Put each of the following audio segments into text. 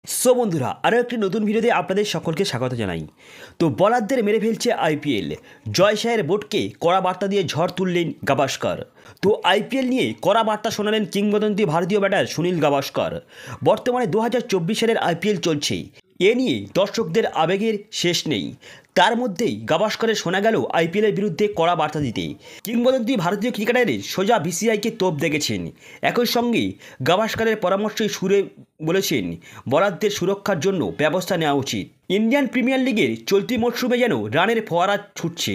So বন্ধুরা আরও একটি নতুন ভিডিওতে আপনাদের সকলকে স্বাগত জানাই। তো বলারদের মেরে ফেলছে আইপিএল, জয় শাহের বোর্ডকে কড়া বার্তা দিয়ে ঝড় তুললেন গাভাস্কার। তো আইপিএল নিয়ে কড়া বার্তা শোনালেন কিংবদন্তি ভারতীয় ব্যাটার সুনীল গাভাস্কার। বর্তমানে 2024 সালের আইপিএল চলছে, এ নিয়ে দর্শকদের আবেগের শেষ নেই। তার মধ্যেই গাভাস্কারের শোনা গেল আইপিএলের বিরুদ্ধে কড়া বার্তা দিতে। কিংবদন্তি ভারতীয় ক্রিকেটারের সোজা বিসিআইকে তোপ দেখেছেন। একই সঙ্গে গাভাস্কারের পরামর্শই সুরে বলেছেন বলারদের সুরক্ষার জন্য ব্যবস্থা নেওয়া উচিত। ইন্ডিয়ান প্রিমিয়ার লিগের চলতি মরশুমে যেন রানের ফোয়ারা ছুটছে।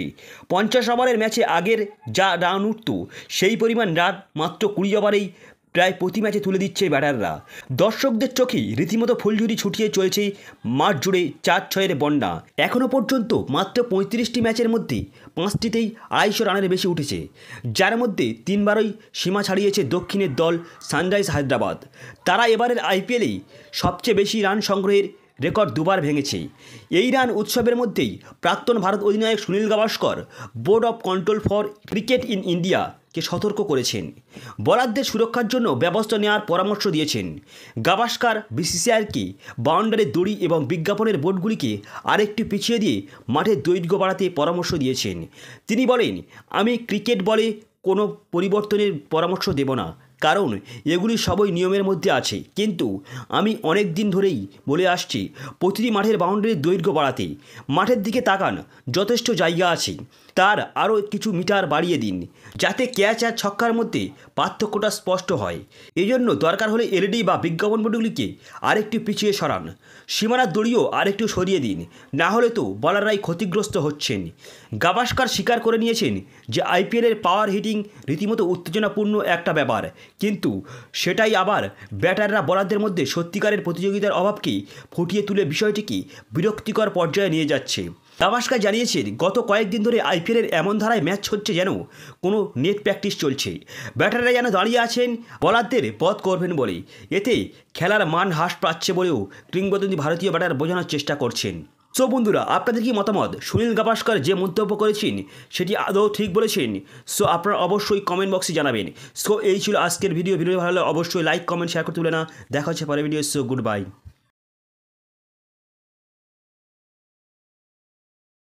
50 ওভারের ম্যাচে আগের যা রান উঠত সেই পরিমাণ রান মাত্র 20 ওভারেই প্রায় প্রতি ম্যাচে তুলে দিচ্ছে ব্যাটাররা। দর্শকদের চোখে রীতিমতো ফুলঝুরি ছুটিয়ে চলেছে মাঠ জুড়ে 4-6-এর বন্যা। এখনও পর্যন্ত মাত্র 35টি ম্যাচের মধ্যে 5টিতেই 250 রানের বেশি উঠেছে, যার মধ্যে 3বারই সীমা ছাড়িয়েছে দক্ষিণের দল সানরাইজ হায়দ্রাবাদ। তারা এবারের আইপিএলেই সবচেয়ে বেশি রান সংগ্রহের রেকর্ড 2বার ভেঙেছে। এই রান উৎসবের মধ্যেই প্রাক্তন ভারত অধিনায়ক Sunil Gavaskar board of control for cricket in ইন্ডিয়াকে সতর্ক করেছেন, বলারদের সুরক্ষার জন্য ব্যবস্থা নেওয়ার পরামর্শ দিয়েছেন। গাভাস্কর বিসিসিআইকে বাউন্ডারির দড়ি এবং বিজ্ঞাপনের বোর্ডগুলিকে আরেকটু পিছিয়ে দিয়ে মাঠের দৈর্ঘ্য বাড়াতে পরামর্শ দিয়েছেন। তিনি বলেন, আমি ক্রিকেট বলে কোনো পরিবর্তনের পরামর্শ দেব না, কারণ এগুলি সবই নিয়মের মধ্যে আছে। কিন্তু আমি অনেক দিন ধরেই বলে আসছি প্রতিটি মাঠের বাউন্ডারির দৈর্ঘ্য বাড়াতে। মাঠের দিকে তাকান, যথেষ্ট জায়গা আছে, তার আরও কিছু মিটার বাড়িয়ে দিন, যাতে ক্যাচ আর ছক্কার মধ্যে পার্থক্যটা স্পষ্ট হয়। এই জন্য দরকার হলে এলইডি বা বিজ্ঞাপন বোর্ডগুলিকে আরেকটু পিছিয়ে সরান, সীমানার দড়িও আরেকটু সরিয়ে দিন, না হলে তো বলাররাই ক্ষতিগ্রস্ত হচ্ছেন। গাভাস্কর স্বীকার করে নিয়েছেন যে আইপিএলের পাওয়ার হিটিং রীতিমতো উত্তেজনাপূর্ণ একটা ব্যাপার, কিন্তু সেটাই আবার ব্যাটাররা বলারদের মধ্যে সত্যিকারের প্রতিযোগিতার অভাবকে ফুটিয়ে তুলে বিষয়টিকে বিরক্তিকর পর্যায়ে নিয়ে যাচ্ছে। গাভাস্কর জানিয়েছেন, গত কয়েকদিন ধরে আইপিএলের এমন ধারায় ম্যাচ হচ্ছে যেন কোনো নেট প্র্যাকটিস চলছে। ব্যাটাররা যেন দাঁড়িয়ে আছেন বলারদের পথ করবেন বলে। এতে খেলার মান হ্রাস পাচ্ছে বলেও কিংবদন্তি ভারতীয় ব্যাটার বোঝানোর চেষ্টা করছেন। সো বন্ধুরা, আপনাদের কি মতামত? সুনীল গাভাস্কর যে মন্তব্য করেছেন সেটি আদৌ ঠিক বলেছেন? সো আপনারা অবশ্যই কমেন্ট বক্সে জানাবেন। সো এই ছিল আজকের ভিডিও ভালো লাগলে অবশ্যই লাইক কমেন্ট শেয়ার করতে ভুলে না। দেখা হচ্ছে পরের ভিডিও। So good bye.